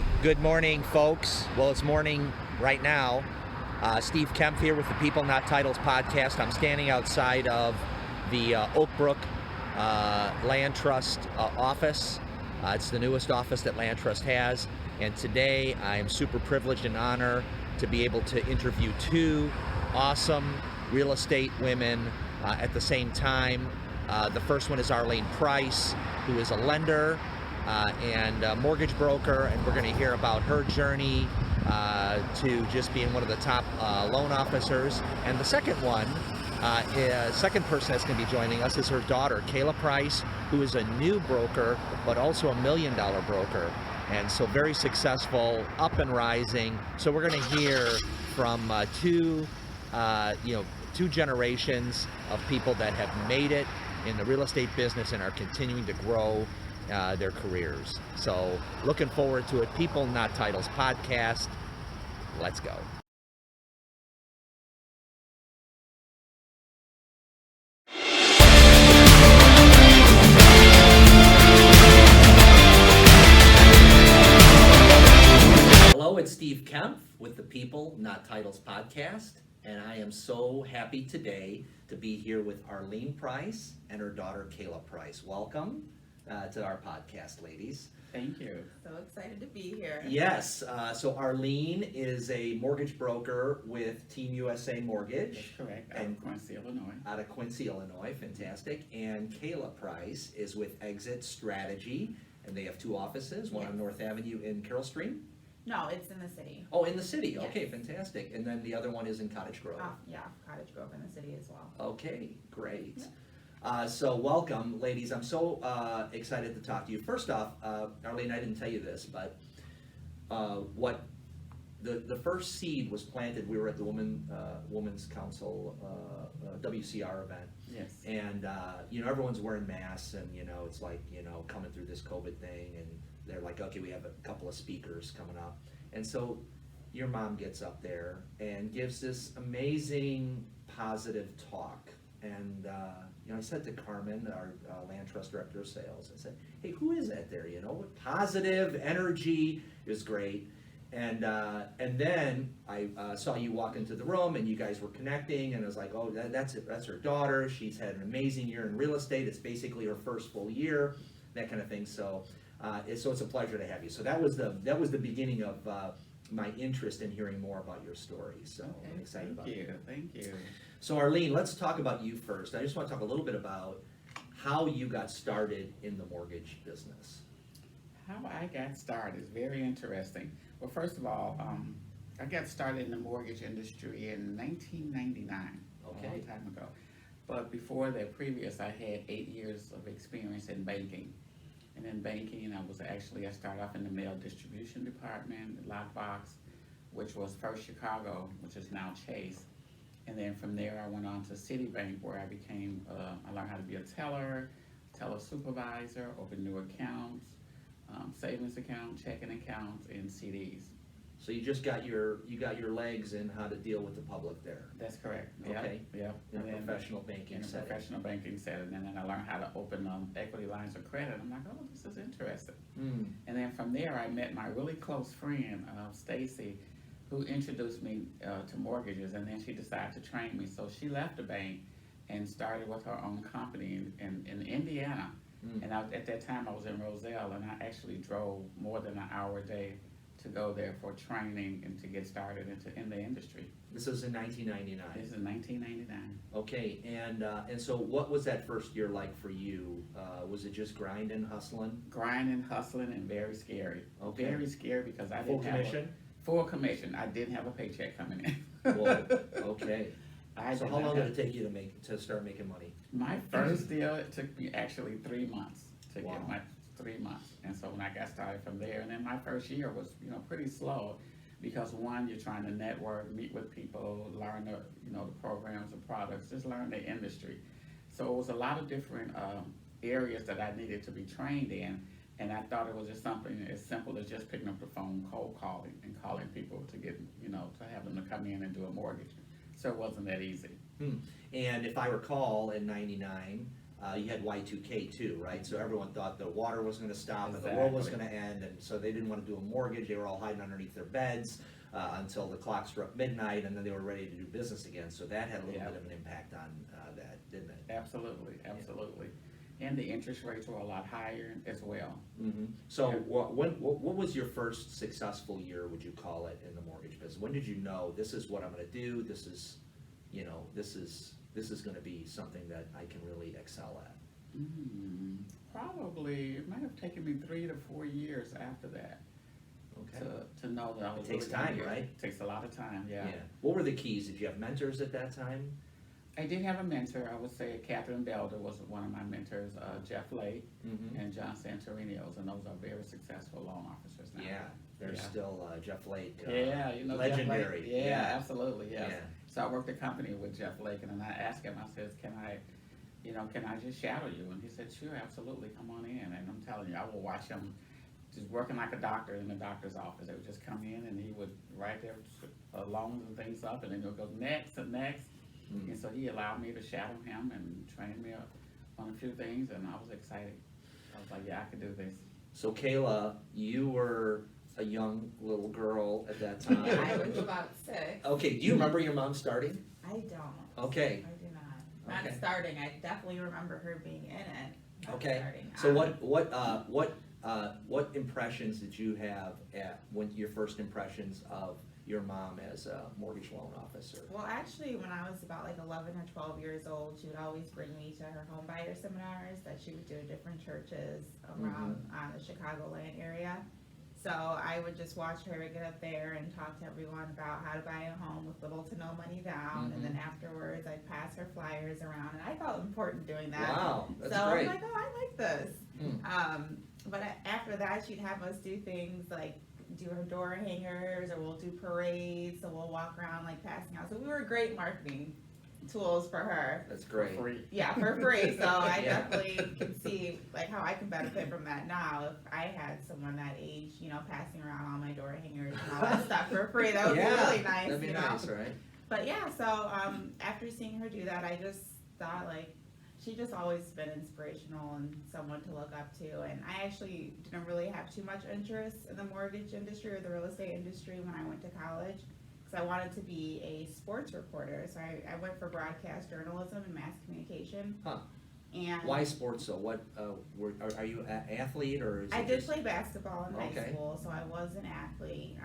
Hey, good morning, folks. Well, it's morning right now. Steve Kemp here with the People Not Titles podcast. I'm standing outside of the Oak Brook Land Trust office. It's the newest office that Land Trust has. And today I am super privileged and honored to be able to interview two awesome real estate women at the same time. The first one is Arlene Pryce, who is a lender and a mortgage broker, and we're going to hear about her journey to just being one of the top loan officers. And the second second person that's going to be joining us is her daughter, Kayla Pryce, who is a new broker, but also a $1 million broker. And so very successful, up and rising. So we're going to hear from two generations of people that have made it in the real estate business and are continuing to grow their careers. So looking forward to it. People Not Titles podcast. Let's go. Hello, it's Steve Kemp with the People Not Titles podcast, and I am so happy today to be here with Arlene Pryce and her daughter Kayla Pryce. Welcome to our podcast, ladies. Thank you. So excited to be here. Yes, so Arlene is a mortgage broker with Team USA Mortgage. That's correct, out of Quincy, Illinois. Out of Quincy, Illinois, fantastic. And Kayla Pryce is with Exit Strategy, and they have two offices, one on North Avenue in Carroll Stream. No, it's in the city. Oh, in the city, Yes. Okay, fantastic. And then the other one is in Cottage Grove. Cottage Grove in the city as well. Okay, great. Yeah. So welcome, ladies. I'm so excited to talk to you. First off, Arlene, I didn't tell you this, but what the first seed was planted. We were at the Women's Council WCR event. Yes. And everyone's wearing masks, and it's like coming through this COVID thing, and they're like, okay, we have a couple of speakers coming up, and so your mom gets up there and gives this amazing positive talk. And I said to Carmen, our Land Trust Director of Sales, I said, hey, who is that there? What positive energy is great. And then I saw you walk into the room, and you guys were connecting, and I was like, oh, that's her daughter. She's had an amazing year in real estate. It's basically her first full year, that kind of thing. So it's a pleasure to have you. So that was the beginning of my interest in hearing more about your story. So Okay, I'm excited about it. Thank you. So Arlene, let's talk about you first. I just want to talk a little bit about how you got started in the mortgage business. How I got started is very interesting. Well, first of all, I got started in the mortgage industry in 1999, Okay. a long time ago. But before that, I had 8 years of experience in banking. And in banking, I started off in the mail distribution department, lockbox, which was First Chicago, which is now Chase. And then from there, I went on to Citibank, where I learned how to be a teller supervisor, open new accounts, savings account, checking accounts, and CDs. So you just got your legs in how to deal with the public there. That's correct. Okay. Yep. In a professional banking setting. Professional banking setting, and then I learned how to open equity lines of credit. I'm like, oh, this is interesting. And then from there, I met my really close friend, Stacy, who introduced me to mortgages, and then she decided to train me. So she left the bank and started with her own company in Indiana. And at that time, I was in Roselle, and I actually drove more than an hour a day to go there for training and to get started in the industry. This was in 1999. This is 1999. Okay, and so what was that first year like for you? Was it just grinding, hustling? Grinding, hustling, and very scary. Okay. Very scary because I Full didn't have commission? Full commission. I didn't have a paycheck coming in. Whoa, okay. So how long did it take? take you to start making money? My first deal, it took me actually 3 months to Wow. get my 3 months. And so when I got started from there, and then my first year was, pretty slow because one, you're trying to network, meet with people, learn the programs, the products, just learn the industry. So it was a lot of different areas that I needed to be trained in. And I thought it was just something as simple as just picking up the phone, cold calling, and calling people to get, to have them to come in and do a mortgage. So it wasn't that easy. And if I recall, in '99, you had Y2K too, right? So everyone thought the water was gonna stop and the world was gonna end, and so they didn't wanna do a mortgage, they were all hiding underneath their beds, until the clock struck midnight, and then they were ready to do business again, so that had a little bit of an impact on, that, didn't it? Absolutely, absolutely. And the interest rates were a lot higher as well. Mm-hmm. So Yeah. what was your first successful year, would you call it, in the mortgage business? When did you know, this is what I'm gonna do, this is, you know, this is gonna be something that I can really excel at? Probably, it might have taken me 3 to 4 years after that Okay. to know that I was. It takes really gonna time, get it. right? Takes a lot of time, yeah. What were the keys? Did you have mentors at that time? I did have a mentor. I would say Catherine Belder was one of my mentors, Jeff Lake Mm-hmm. and John Santorinios, and those are very successful loan officers now. Yeah, there's Yeah. still Jeff Lake. Yeah, you know, legendary. Jeff Lake. Yeah, absolutely, yes. Yeah. So I worked a company with Jeff Lake, and then I asked him, I says, can I just shadow you? And he said, sure, absolutely, come on in. And I'm telling you, I will watch him just working like a doctor in the doctor's office. They would just come in and he would write their loans and things up, and then he'll go next and next. Mm. And so he allowed me to shadow him and train me up on a few things, and I was excited. I was like, yeah, I can do this. So Kayla, you were a young little girl at that I time. was about 6. Okay, do you remember your mom starting? I don't. Okay. I do not. Okay. Not starting. I definitely remember her being in it. Not Okay. starting. So what impressions did you have your first impressions of your mom as a mortgage loan officer? Well, actually, when I was about like 11 or 12 years old, she would always bring me to her home buyer seminars that she would do at different churches around the Chicagoland area. So I would just watch her get up there and talk to everyone about how to buy a home with little to no money down. And then afterwards, I'd pass her flyers around, and I felt important doing that. Wow, that's so great. I'm like, oh, I like this. Mm. But after that, she'd have us do things like do her door hangers, or we'll do parades, so we'll walk around like passing out. So we were great marketing tools for her. That's great. For free. Yeah, for free. So I Yeah. definitely can see like how I can benefit from that now. If I had someone that age, you know, passing around all my door hangers and all that stuff for free, that would be really nice. That'd be you know? nice, right? But yeah, so after seeing her do that, I just thought like she just always been inspirational and someone to look up to. And I actually didn't really have too much interest in the mortgage industry or the real estate industry when I went to college, because I wanted to be a sports reporter. So I went for broadcast journalism and mass communication. Huh. And Why sports? So what? Are you an athlete or? Is I it did just- play basketball in high Okay. school, so I was an athlete.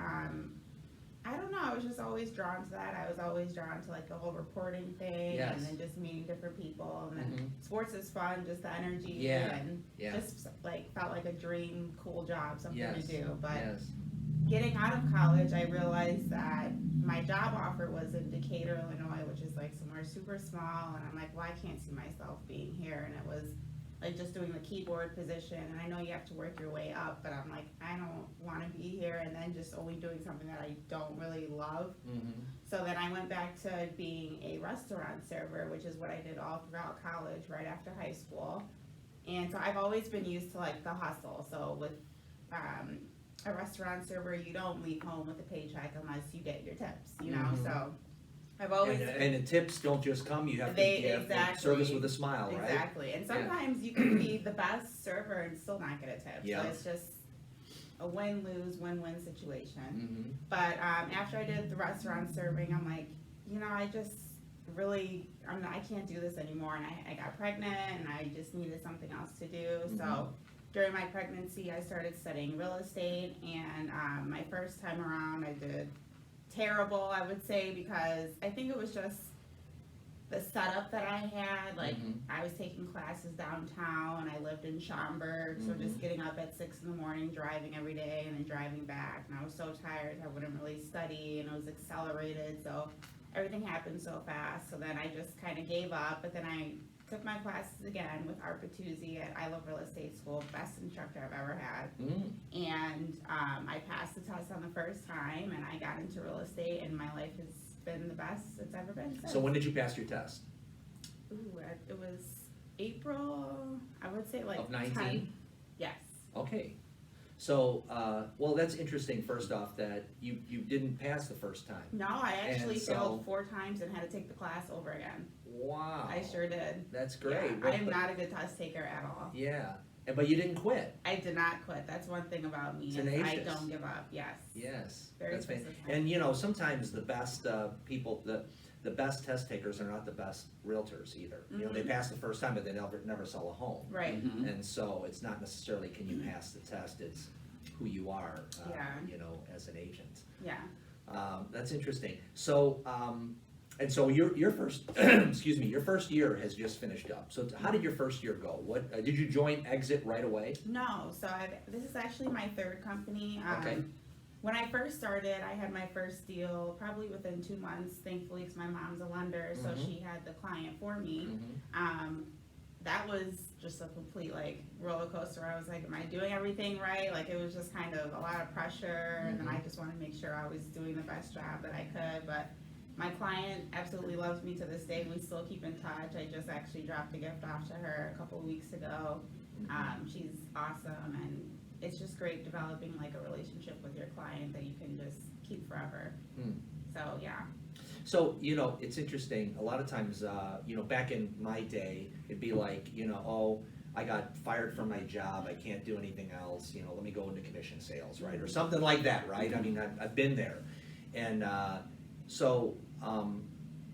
I don't know, I was just always drawn to that. I was always drawn to like the whole reporting thing, Yes. and then just meeting different people, and then Mhm. sports is fun, just the energy, Yeah, and yeah. just like felt like a dream, cool job, something Yes, to do. But yes. getting out of college, I realized that my job offer was in Decatur, Illinois, which is like somewhere super small, and I'm like, well, I can't see myself being here, and it was like just doing the keyboard position, and I know you have to work your way up, but I'm like, I don't want to be here, and then just only doing something that I don't really love. Mm-hmm. So then I went back to being a restaurant server, which is what I did all throughout college, right after high school. And so I've always been used to like the hustle. So with a restaurant server, you don't leave home with a paycheck unless you get your tips, you know. Mhm. So I've always And the tips don't just come. You have to They- you have exactly. service with a smile, right? exactly. And sometimes you can be the best server and still not get a tip. Yeah. So it's just a win-lose, win-win situation. Mm-hmm. But after I did the restaurant serving, I'm like, you know, I just really, I can't do this anymore. And I got pregnant, and I just needed something else to do. So during my pregnancy, I started studying real estate. And my first time around, I did terrible, I would say, because I think it was just the setup that I had. Like, I was taking classes downtown. I lived in Schaumburg, so just getting up at 6 in the morning, driving every day, and then driving back. And I was so tired, I wouldn't really study, and it was accelerated, so everything happened so fast. So then I just kind of gave up, but then I took my classes again with Art Patuzzi at I Love Real Estate School, best instructor I've ever had. And I passed the test on the first time, and I got into real estate, and my life has been the best it's ever been since. So when did you pass your test? Ooh, it was April, I would say like Of 19? 10. Yes. Okay. So, well, that's interesting, first off, that you didn't pass the first time. No, I actually And so- failed 4 times and had to take the class over again. Wow. I sure did. That's great. Yeah, But- I am but- not a good test taker at all. Yeah, but you didn't quit. I did not quit. That's one thing about me. Is I Tenacious. don't give up. Yes. Yes. Very That's persistent. And sometimes the best people, the best test takers are not the best realtors either. They pass the first time, but they never sell a home. Right. Mhm. And so it's not necessarily can you pass the test, it's who you are, Yeah. as an agent. Yeah. That's interesting. So, and so your first, excuse me, your first year has just finished up. So how did your first year go? What, did you join Exit right away? No. So this is actually my 3rd company. Okay. When I first started, I had my first deal probably within 2 months, thankfully, because my mom's a lender, so she had the client for me. That was just a complete roller coaster. I was like, am I doing everything right? Like, it was just kind of a lot of pressure, and then I just wanted to make sure I was doing the best job that I could. But my client absolutely loves me to this day. We still keep in touch. I just actually dropped a gift off to her a couple of weeks ago. She's awesome, and it's just great developing a relationship with your client that you can just keep forever. So yeah. So, it's interesting, a lot of times, back in my day, it'd be like, oh, I got fired from my job, I can't do anything else, let me go into commission sales, right? Or something like that, right? I mean, I've been there. And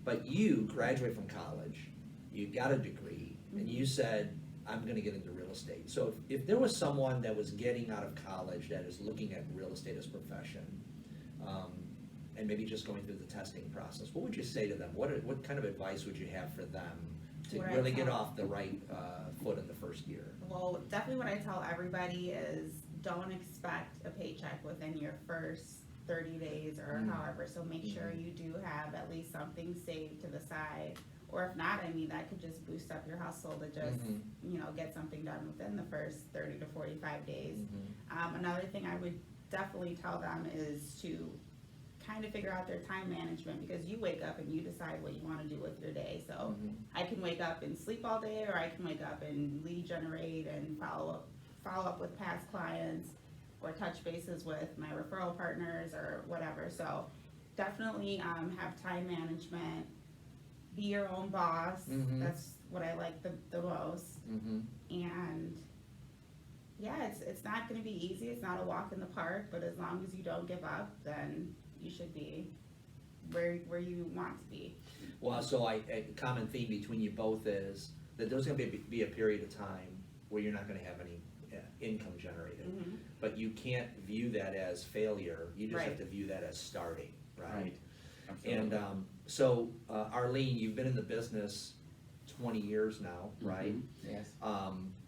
but you graduated from college, you got a degree, and you said, I'm gonna get into real estate. So if there was someone that was getting out of college that is looking at real estate as a profession, and maybe just going through the testing process, what would you say to them? What kind of advice would you have for them to What I really get tell- off the right foot in the first year? Well, definitely what I tell everybody is don't expect a paycheck within your first 30 days or however. So make sure you do have at least something saved to the side. Or if not, that could just boost up your hustle to just, get something done within the first 30 to 45 days. Another thing I would definitely tell them is to kind of figure out their time management, because you wake up and you decide what you want to do with your day. So I can wake up and sleep all day, or I can wake up and lead generate and follow up with past clients, or touch bases with my referral partners or whatever. So definitely have time management. Be your own boss. That's what I like the most. And yeah, it's not going to be easy. It's not a walk in the park, but as long as you don't give up, then you should be where you want to be. Well, so a common theme between you both is that there's going to be a period of time where you're not going to have any income generated, but you can't view that as failure. You just have to view that as starting, right? Absolutely. And so, Arlene, you've been in the business 20 years now, right? Yes.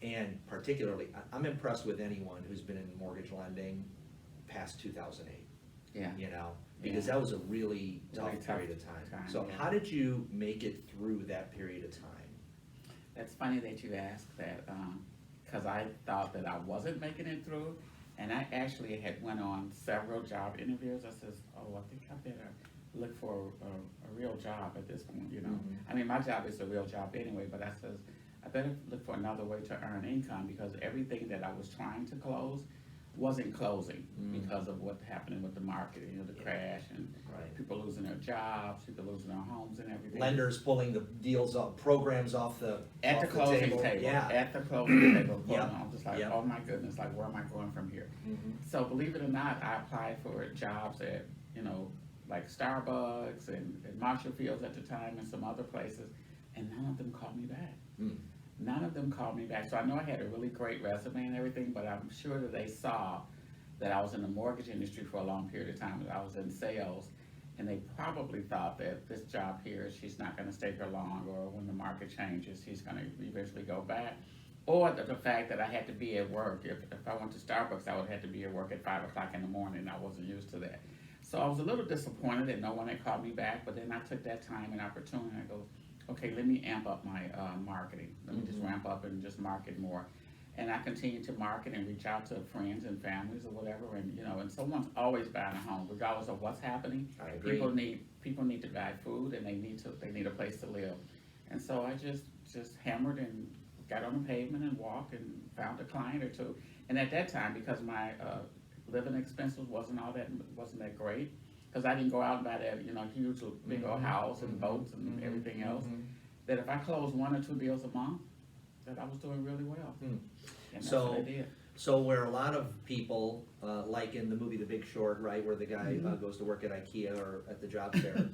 And particularly, I'm impressed with anyone who's been in mortgage lending past 2008. Yeah. Because that was a really tough Really tough period of time. time, So yeah. how did you make it through that period of time? That's funny that you asked that, because I thought that I wasn't making it through, and I actually had went on several job interviews. I says, oh, I think I better look for a real job at this point, I mean, my job is a real job anyway, but I says, I better look for another way to earn income, because everything that I was trying to close wasn't closing because of what's happening with the market, the crash, and people losing their jobs, people losing their homes and everything. Lenders pulling the deals up, programs off the At the closing table, Yeah. at the closing table, Yep. I'm just like, Yep. oh my goodness, like, where am I going from here? So believe it or not, I applied for jobs at, like Starbucks and Marshall Fields at the time and some other places, and none of them called me back. None of them called me back. So I know I had a really great resume and everything, but I'm sure that they saw that I was in the mortgage industry for a long period of time, that I was in sales, and they probably thought that this job here, she's not gonna stay here long, or when the market changes, she's gonna eventually go back. Or the fact that I had to be at work. If I went to Starbucks, I would have to be at work at 5 o'clock in the morning. I wasn't used to that. So I was a little disappointed that no one had called me back, but then I took that time and opportunity, and I go, okay, let me amp up my marketing. Let me just ramp up and just market more. And I continue to market and reach out to friends and families or whatever, and and someone's always buying a home, regardless of what's happening. I agree. People need to buy food, and they need a place to live. And so I just hammered and got on the pavement and walked and found a client or two. And at that time, because my living expenses wasn't that great, because I didn't go out and buy that huge big old house and boats and everything else. That if I closed 1 or 2 deals a month, that I was doing really well. And that's what I did. So where a lot of people, like in the movie The Big Short, right, where the guy goes to work at IKEA or at the job fair,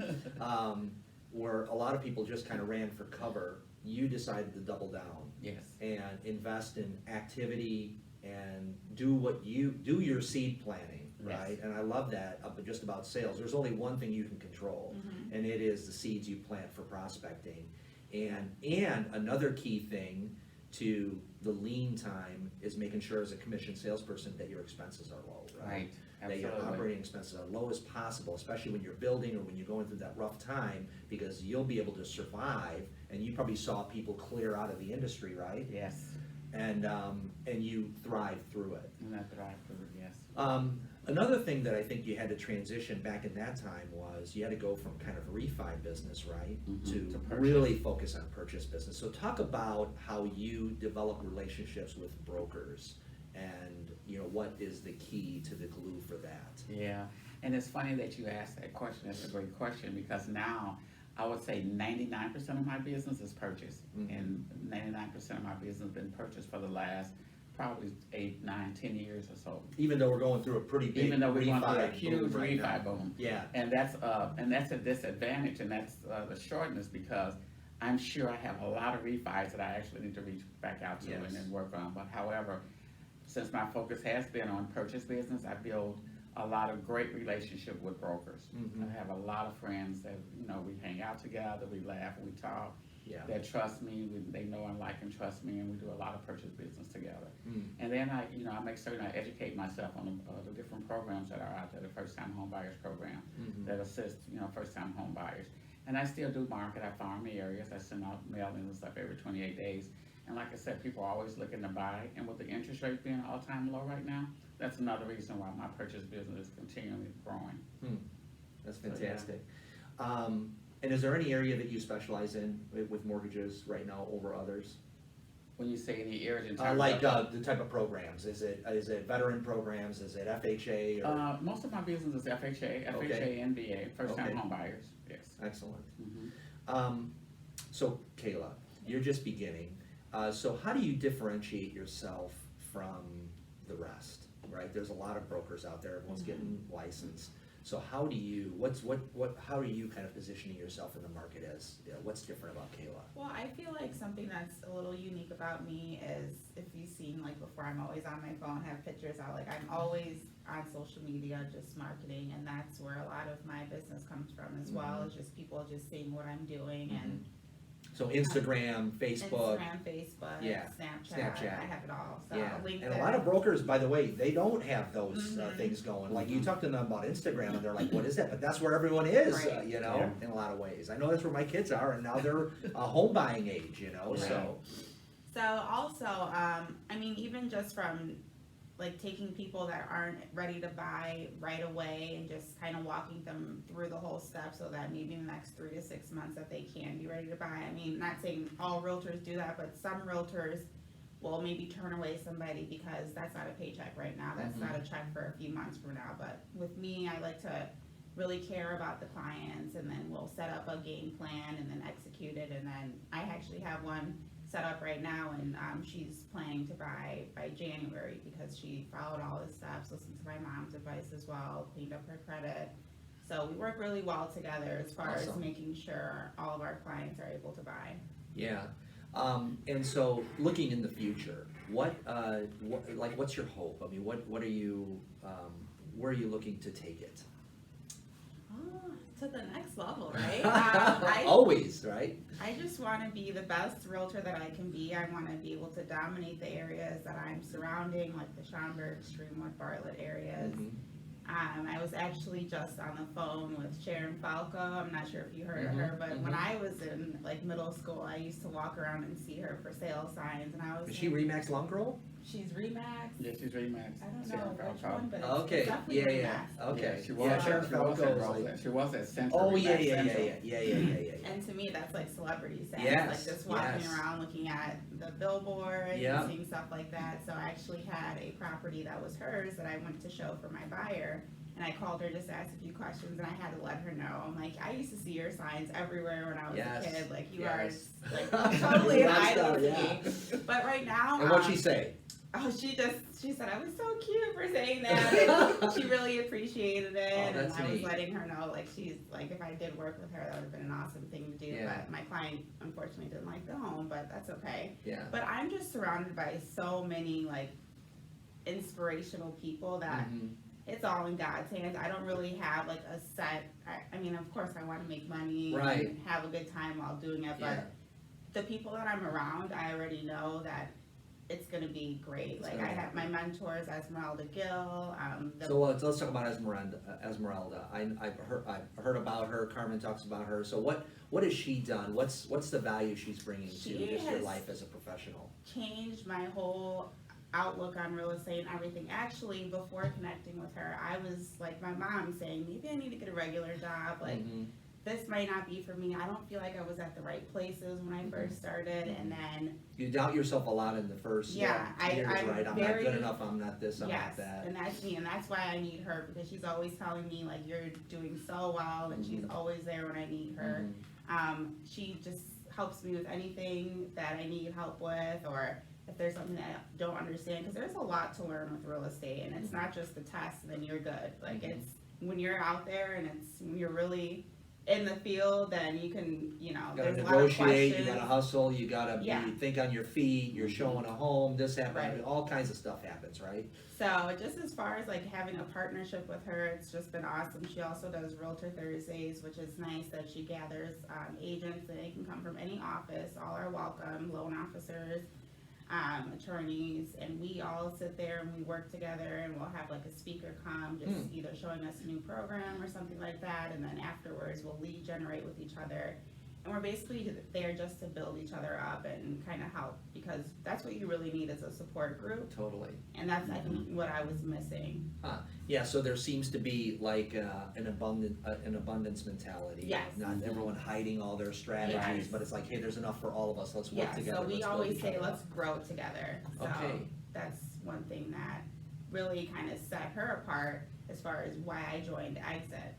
where a lot of people just kind of ran for cover, you decided to double down. Yes. And invest in activity and do your seed planning, right? Yes. And I love that just about sales. There's only one thing you can control, and it is the seeds you plant for prospecting. And another key thing to the lean time is making sure as a commission salesperson that your expenses are low, right? That your operating expenses are low as possible, especially when you're building or when you're going through that rough time, because you'll be able to survive. And you probably saw people clear out of the industry, right? Yes. And you thrive through it. And I thrive through it, yes. Another thing that I think you had to transition back in that time was you had to go from kind of refi business, right, to really focus on purchase business. So talk about how you develop relationships with brokers, and what is the key to the glue for that? Yeah, and it's funny that you asked that question. That's a great question, because now I would say 99% of my business is purchase, and 99% of my business has been purchased for the last probably 8, 9, 10 years or so. Even though we're going through a pretty big Even though we're going through a refi huge boom right now. refi boom. Yeah. And that's a disadvantage, and that's the shortness, because I'm sure I have a lot of refis that I actually need to reach back out to and then work on. But however, since my focus has been on purchase business, I build a lot of great relationship with brokers. I have a lot of friends that we hang out together, we laugh, we talk. That trust me, they know and like and trust me, and we do a lot of purchase business together. And then I make certain I educate myself on the different programs that are out there. The first time home buyers program that assist first time home buyers. And I still do market. I farm the areas. I send out mail-in and stuff every 28 days. And like I said, people are always looking to buy. And with the interest rate being all-time low right now, that's another reason why my purchase business is continually growing. That's fantastic. And is there any area that you specialize in with mortgages right now over others? When you say any areas in terms like the type of programs, is it veteran programs? Is it FHA? Or? Most of my business is FHA and VA, first time home buyers. Yes. Excellent. So Kayla, you're just beginning. So how do you differentiate yourself from the rest? Right? There's a lot of brokers out there. Everyone's getting licensed. So how do you how are you kind of positioning yourself in the market as what's different about Kayla? Well, I feel like something that's a little unique about me is, if you've seen like before, I'm always on my phone, have pictures out, like I'm always on social media just marketing, and that's where a lot of my business comes from as well, is just people just seeing what I'm doing. And so Instagram, Facebook, Snapchat, I have it all. So LinkedIn. And a lot of brokers, by the way, they don't have those things going. Like you talk to them about Instagram, and they're like, "What is that?" But that's where everyone is, in a lot of ways. I know that's where my kids are, and now they're home buying age, So also, I mean, even just from like taking people that aren't ready to buy right away and just kind of walking them through the whole step, so that maybe in the next 3 to 6 months that they can be ready to buy. I mean, not saying all realtors do that, but some realtors will maybe turn away somebody because that's not a paycheck right now. That's not a check for a few months from now. But with me, I like to really care about the clients, and then we'll set up a game plan and then execute it. And then I actually have one set up right now, and she's planning to buy by January, because she followed all the steps, listened to my mom's advice as well, cleaned up her credit. So we work really well together as far as making sure all of our clients are able to buy. Yeah. And so looking in the future, what's your hope? I mean, what are you, where are you looking to take it? To the next level, right? Always, right? I just want to be the best realtor that I can be. I want to be able to dominate the areas that I'm surrounding, like the Schaumburg, Streamwood, Bartlett areas. I was actually just on the phone with Sharon Falco. I'm not sure if you heard of her, but when I was in like middle school, I used to walk around and see her for sale signs, and I was. Is she Remax Long Girl? she's Remax. Yeah, she's Remax. I don't Sharon know which Falco. one, but it's, Okay, it's definitely yeah, Remax. okay. Yeah, she was. Yeah, Sharon she was Falco at is Roseland. like, She was at Central. oh, Remax yeah. Central. And to me, that's like celebrity status. Yes, Like just walking yes. around looking at the billboard Yeah. and seeing stuff like that. So I actually had a property that was hers that I went to show for my buyer. And I called her just to ask a few questions, and I had to let her know. I'm like, I used to see your signs everywhere when I was Yes, a kid. Like, you yes. are like totally an Rock idol star, to yeah. me. But right now, And what'd she say? oh, she said I was so cute for saying that. And she really appreciated it, Oh, that's and I was neat. letting her know, like, she's like, if I did work with her, that would have been an awesome thing to do. Yeah. But my client unfortunately didn't like the home, but that's okay. Yeah. But I'm just surrounded by so many like inspirational people that Mhm. it's all in God's hands. I don't really have like a set. I mean, of course, I want to make money Right. and have a good time while doing it, but Yeah. the people that I'm around, I already know that it's going to be great. It's Like gonna I be have my mentors, Esmeralda Gill. So let's talk about Esmeralda. I've heard about her. Carmen talks about her. So what has she done? What's the value she's bringing to She just your has life as a professional? changed my whole outlook on real estate and everything. Actually, before connecting with her, I was like my mom saying, maybe I need to get a regular job. Like Mhm. this might not be for me. I don't feel like I was at the right places when I first started, and then You doubt yourself a lot in the first Yeah, years, I'm right? I'm very- not good enough. I'm not this. I'm yes, not that. and that's me, and that's why I need her, because she's always telling me like you're doing so well, and she's always there when I need her. She just helps me with anything that I need help with, or if there's something that I don't understand, because there's a lot to learn with real estate, and it's not just the test and then you're good. Like it's when you're out there and it's when you're really in the field, then you can, You gotta there's a lot of negotiate, you questions. gotta hustle, you gotta Yeah. think on your feet, you're showing a home, this happens, Right. all kinds of stuff happens, right? So just as far as like having a partnership with her, it's just been awesome. She also does Realtor Thursdays, which is nice that she gathers agents, and they can come from any office. All are welcome, loan officers, attorneys, and we all sit there and we work together, and we'll have like a speaker come, just either showing us a new program or something like that, and then afterwards we'll lead generate with each other. And we're basically there just to build each other up and kind of help, because that's what you really need is a support group, Totally. and that's I think what I was missing. Yeah, so there seems to be like an abundance mentality. Yes. Not everyone hiding all their strategies, Yes. but it's like, hey, there's enough for all of us. Let's work Yeah, together. so we Let's build always each say other let's up. grow together. So Okay. that's one thing that really kind of set her apart as far as why I joined Exit.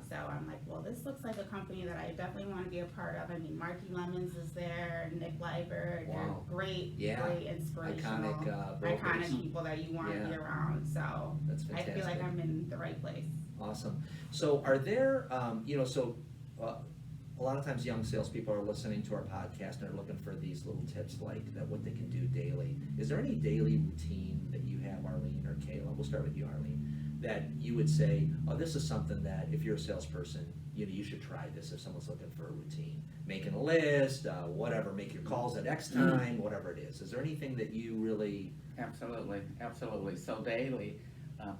So I'm like, well, this looks like a company that I definitely want to be a part of. I mean, Marky Lemons is there, Nick Liebert, Wow. they're great, Yeah. great inspirational, Iconic brokers. iconic people that you want to be Yeah. around. So That's I fantastic. feel like I'm in the right place. Awesome. So are there, a lot of times young salespeople are listening to our podcast and are looking for these little tips like that, what they can do daily. Is there any daily routine that you have, Arlene or Kayla? We'll start with you, Arlene. That you would say, oh, this is something that if you're a salesperson, you should try this if someone's looking for a routine. Making a list, whatever, make your calls at X time, whatever it is. Is there anything that you really... Absolutely, absolutely. So daily,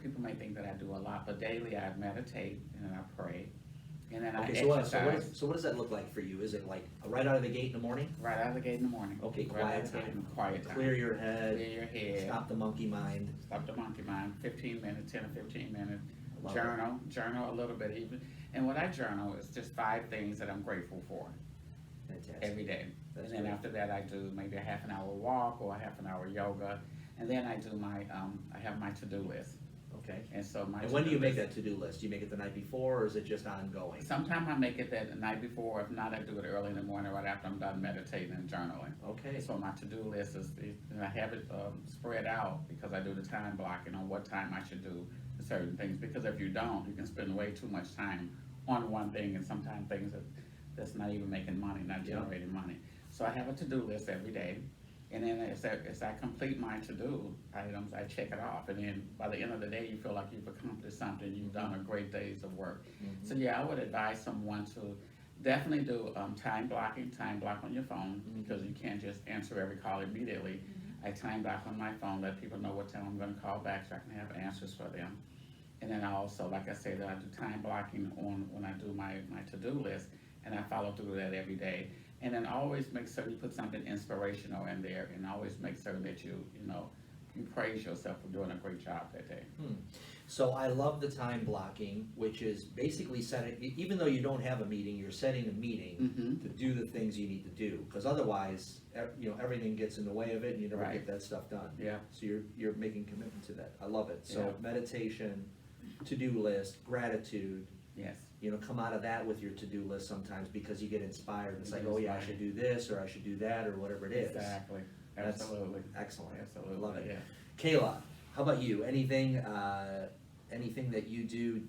people may think that I do a lot, but daily I meditate and I pray. And then I exercise. So what does that look like for you? Is it like right out of the gate in the morning? Right out of the gate in the morning. Okay, Right out quiet of the gate in time. the quiet time. Clear your head. Clear your head. Stop the monkey mind. Stop the monkey mind, 15 minutes, 10 or 15 minutes. Love Journal a little bit even. And what I journal is just 5 things that I'm grateful for Fantastic. every day. That's And then great. after that, I do maybe a half an hour walk or a half an hour yoga. And then I do I have my to-do list. Okay. And so my And when do you to-do make list- that to-do list? Do you make it the night before, or is it just ongoing? Sometimes I make it that the night before. If not, I do it early in the morning right after I'm done meditating and journaling. Okay. So my to-do list and I have it spread out because I do the time blocking on what time I should do certain things. Because if you don't, you can spend way too much time on one thing, and sometimes things that's not even making money, not generating money. So I have a to-do list every day. And then as I complete my to-do items, I check it off. And then by the end of the day, you feel like you've accomplished something. You've done a great day's of work. So yeah, I would advise someone to definitely do time block on your phone, because you can't just answer every call immediately. I time block on my phone, let people know what time I'm gonna call back so I can have answers for them. And then I also, like I said, I do time blocking on when I do my to-do list, and I follow through that every day. And then always make certain you put something inspirational in there, and always make certain that you you praise yourself for doing a great job that day. So I love the time blocking, which is basically setting, even though you don't have a meeting, you're setting a meeting to do the things you need to do. Because otherwise, everything gets in the way of it and you never get that stuff done. Yeah. So you're making commitment to that. I love it. So Yeah. meditation, to-do list, gratitude. Yes. Come out of that with your to-do list sometimes because you get inspired. It's like, Yes, oh yeah, I right. should do this or I should do that or whatever it is. Exactly. That's Absolutely. excellent. Absolutely. Love it. Yeah. Kayla, how about you? Anything that you do,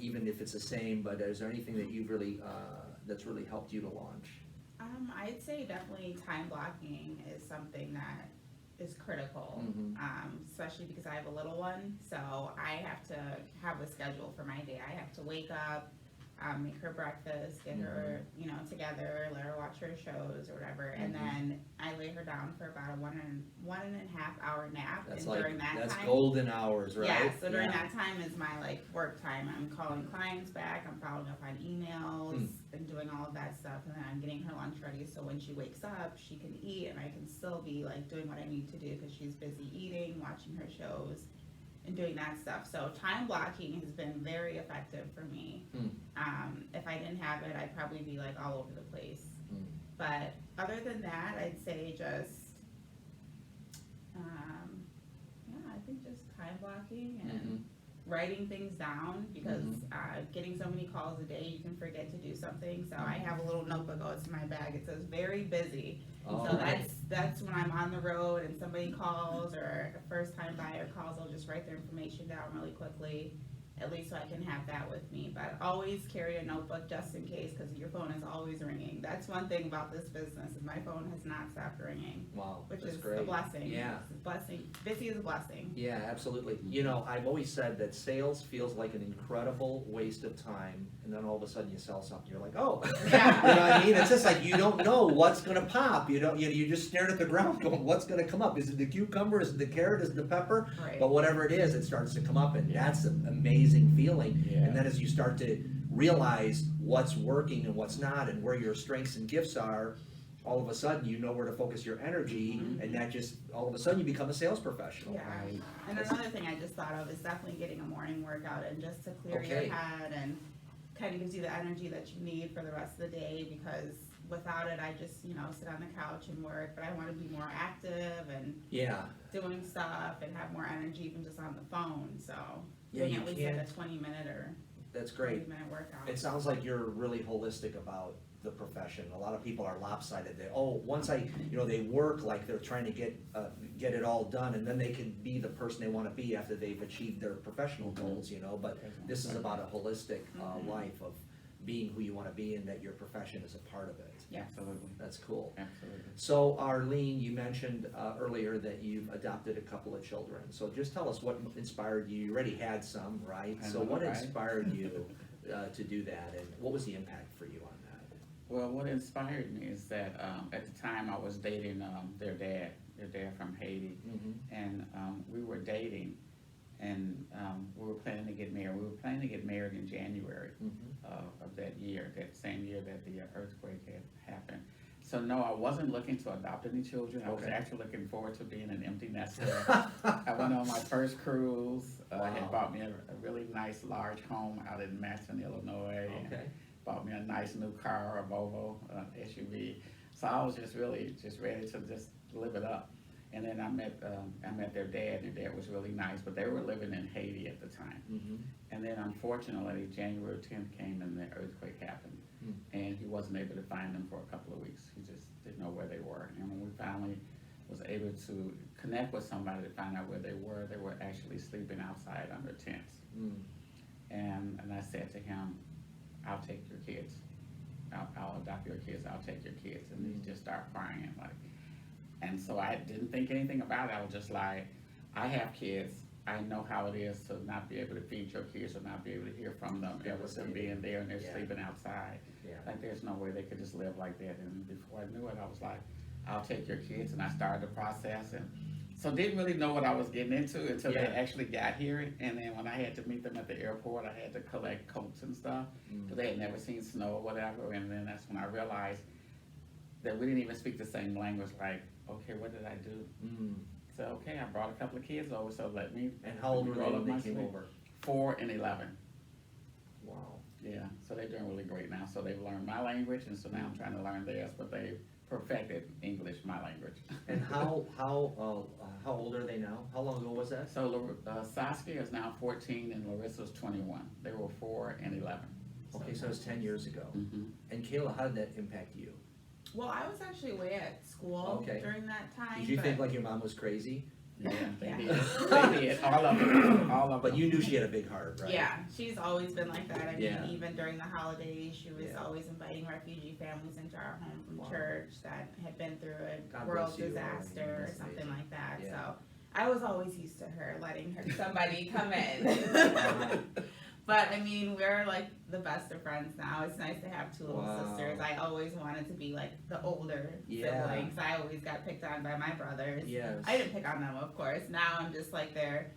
even if it's the same, but is there anything that you've really, that's really helped you to launch? I'd say definitely time blocking is something that is critical, especially because I have a little one, so I have to have a schedule for my day. I have to wake up, make her breakfast, get her, together, let her watch her shows or whatever, and then I lay her down for about a one and a half hour nap. That's and during that that's time, golden hours, right? yeah. So during that time is my work time. I'm calling clients back. I'm following up on emails and doing all of that stuff, and then I'm getting her lunch ready. So when she wakes up, she can eat, and I can still be doing what I need to do because she's busy eating, watching her shows, and doing that stuff. So time blocking has been very effective for me. If I didn't have it, I'd probably be all over the place. But other than that, I'd say just, I think just time blocking and writing things down because getting so many calls a day, you can forget to do something. So I have a little notebook, it's in my bag. It says very busy. So that's when I'm on the road and somebody calls or a first time buyer calls, I'll just write their information down really quickly, at least so I can have that with me. But always carry a notebook just in case because your phone is always ringing. That's one thing about this business is my phone has not stopped ringing. Wow, which that's is great. a blessing. Yeah. It's a blessing. Busy is a blessing. Yeah, absolutely. I've always said that sales feels like an incredible waste of time, and then all of a sudden you sell something, you're like, oh, Yeah. you know what I mean? It's just like you don't know what's gonna pop. You're just staring at the ground, going, what's gonna come up? Is it the cucumber? Is it the carrot? Is it the pepper? Right. But whatever it is, it starts to come up, and that's an amazing feeling. Yeah. And then as you start to realize what's working and what's not, and where your strengths and gifts are, all of a sudden you know where to focus your energy, and that just all of a sudden you become a sales professional. Yeah. And another thing I just thought of is definitely getting a morning workout and just to clear your head and kind of gives you the energy that you need for the rest of the day because without it I just, sit on the couch and work, but I want to be more active and doing stuff and have more energy even just on the phone. So doing at least a 20-minute or That's great. 30-minute workout. It sounds like you're really holistic about the profession. A lot of people are lopsided. Once they work like they're trying to get it all done, and then they can be the person they want to be after they've achieved their professional goals. But this is about a holistic life of being who you want to be, and that your profession is a part of it. Yeah, Absolutely. That's cool. Absolutely. So Arlene, you mentioned earlier that you've adopted a couple of children. So just tell us what inspired you. You already had some, right? So what inspired you to do that, and what was the impact for you on that? Well, what inspired me is that at the time I was dating their dad from Haiti, and we were dating, and we were planning to get married. We were planning to get married in January of that year, that same year that the earthquake had happened. So no, I wasn't looking to adopt any children. I was actually looking forward to being an empty nester. I went on my first cruise. I had bought me a really nice large home out in Matson, Illinois. And bought me a nice new car, a Volvo SUV. So I was just really ready to just live it up. And then I met their dad, and their dad was really nice, but they were living in Haiti at the time. And then unfortunately, January 10th came and the earthquake happened. And he wasn't able to find them for a couple of weeks. He just didn't know where they were. And when we finally was able to connect with somebody to find out where they were actually sleeping outside under tents. And I said to him, I'll take your kids. I'll adopt your kids. I'll take your kids. And he just started crying and so I didn't think anything about it. I was just like, I have kids. I know how it is to not be able to feed your kids or not be able to hear from them ever them being there and they're sleeping outside. Like there's no way they could just live like that. And before I knew it, I was like, I'll take your kids. And I started the process. And so didn't really know what I was getting into until they actually got here. And then when I had to meet them at the airport, I had to collect coats and stuff. Because they had never seen snow or whatever. And then that's when I realized that we didn't even speak the same language. Like, okay, what did I do? So, okay, I brought a couple of kids over, so let me. And how old were they roll up when my they came sleeve. over? 4 and 11. Wow. Yeah, so they're doing really great now. So they've learned my language, and so now I'm trying to learn theirs, but they've perfected English, my language. And how old are they now? How long ago was that? So Saskia is now 14 and Larissa's 21. They were 4 and 11. Okay, so it was 10 years ago. Mm-hmm. And Kayla, how did that impact you? Well, I was actually away at school Okay. during that time. Did you but- think like your mom was crazy? Yeah, they Yeah. did. They did. All of them. All of them. But you knew she had a big heart, right? Yeah, she's always been like that. I mean, Yeah. even during the holidays, she was Yeah. always inviting refugee families into our home from Wow. church that had been through a God world bless you, disaster Arlene. or That's something amazing. like that. Yeah. So I was always used to her letting somebody come in. But I mean, we're like the best of friends now. It's nice to have two little Wow. sisters. I always wanted to be like the older Yeah. siblings. I always got picked on by my brothers. Yes. I didn't pick on them, of course. Now I'm just like they're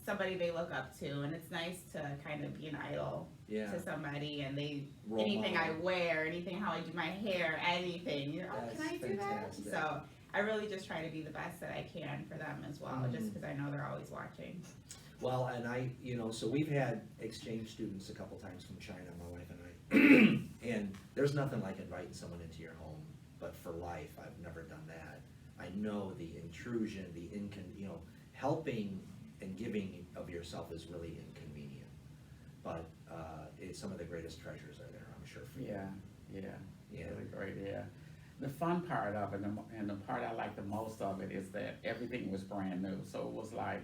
somebody they look up to, and it's nice to kind of be an idol Yeah. to somebody. And they Role anything model. I wear, anything how I do my hair, anything. You're oh, That's can I do fantastic. that? So I really just try to be the best that I can for them as well, just Mm. because I know they're always watching. Well, and so we've had exchange students a couple times from China, my wife and I. And there's nothing like inviting someone into your home, but for life, I've never done that. I know the intrusion, helping and giving of yourself is really inconvenient. But some of the greatest treasures are there, I'm sure, for you. Yeah. Yeah. Really great, yeah. The fun part of it, and the part I like the most of it, is that everything was brand new. So it was like,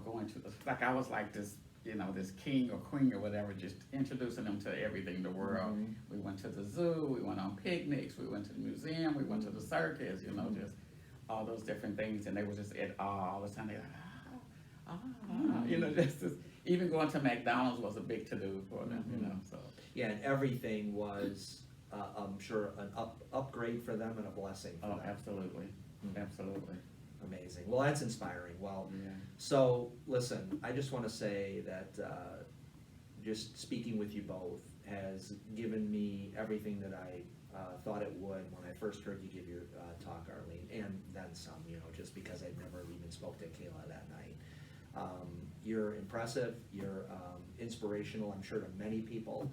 going to, like I was like this, this king or queen or whatever, just introducing them to everything in the world. Mhm. We went to the zoo, we went on picnics, we went to the museum, we went to the circus, just all those different things, and they were just at awe all the time. They're like, just even going to McDonald's was a big to-do for them, so. Yeah, and everything was, I'm sure, an upgrade for them and a blessing for Oh, them. absolutely, absolutely. Amazing. Well, that's inspiring. Well, Yeah. so listen, I just want to say that just speaking with you both has given me everything that I thought it would when I first heard you give your talk, Arlene, and then some, just because I'd never even spoke to Kayla that night. You're impressive, you're inspirational, I'm sure, to many people.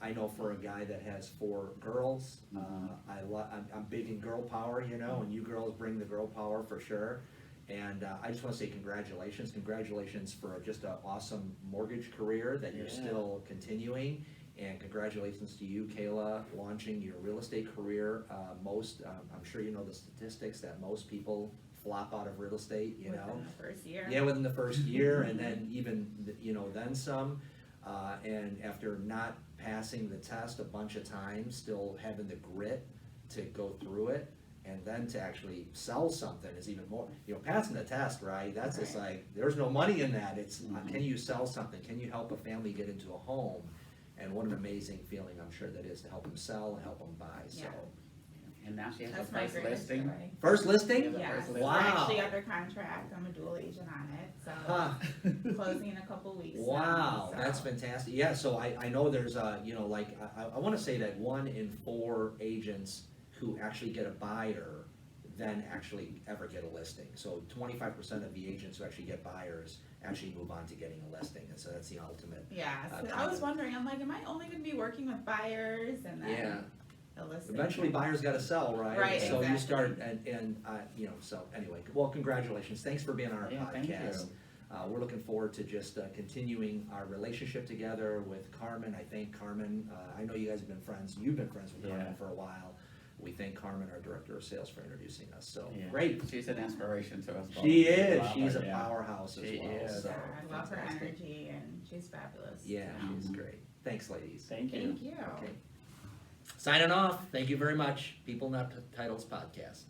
I know for a guy that has 4 girls, I'm big in girl power, and you girls bring the girl power for sure. And I just want to say congratulations. Congratulations for just an awesome mortgage career that you're still continuing. And congratulations to you, Kayla, launching your real estate career. I'm sure you know the statistics that most people flop out of real estate, Within the first year. Yeah, within the first year, and then even, then some. And after not passing the test a bunch of times, still having the grit to go through it, and then to actually sell something is even more, passing the test, right? That's just like, there's no money in that. It's, can you sell something? Can you help a family get into a home? And what an amazing feeling I'm sure that is to help them sell and help them buy, so. Yeah. And now she has That's her my first greatest listing. joy. First listing? Yeah. Yes, Wow. we're actually under contract. I'm a dual agent on it, so closing in a couple weeks. Wow, so. that's fantastic. Yeah, so I know there's I want to say that 1 in 4 agents who actually get a buyer then actually ever get a listing. So 25% of the agents who actually get buyers actually move on to getting a listing, and so that's the ultimate. Yeah, so I was wondering, I'm like, am I only gonna be working with buyers and then Yeah. a listing? Eventually buyers gotta sell, right? Right, So you exactly. start, so anyway, well, congratulations. Thanks for being on our Yeah, thank you. podcast. We're looking forward to just continuing our relationship together with Carmen. I thank Carmen. I know you guys have been friends. You've been friends with Carmen for a while. We thank Carmen, our Director of Sales, for introducing us. So great. She's an inspiration to us both. She is. Love She's her, a powerhouse as She well. is. So Yeah, I love her fantastic. energy and she's fabulous. Yeah, she's great. Thanks, ladies. Thank you. Thank you. Okay. Signing off. Thank you very much. People Not Titles Podcast.